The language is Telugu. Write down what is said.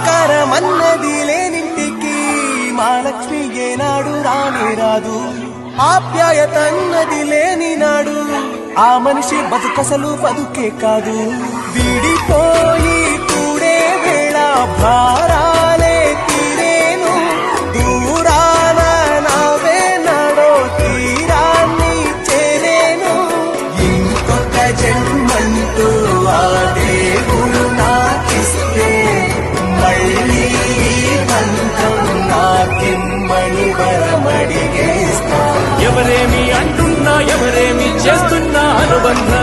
ఆకారమన్నది లేనింటికి మహాలక్ష్మి ఏనాడు రానే రాదు. ఆప్యాయతన్నది లేని నాడు ఆ మనిషి బతుకసలు బతుకే కాదు. విడిపోయి కూడే వేళ భారాలే తీరేను, దూరాన నవే నడో తీరాన్ని చేరేను. ఇంకొక జన్మంటూ ఆ దేవుడు నాకిస్తే మళ్ళీ బంధం నాకిమ్మని వరమడిగేస్తా. ఎవరేమి అంటున్నా ఎవరేమి చేస్తున్నా అనుబంధం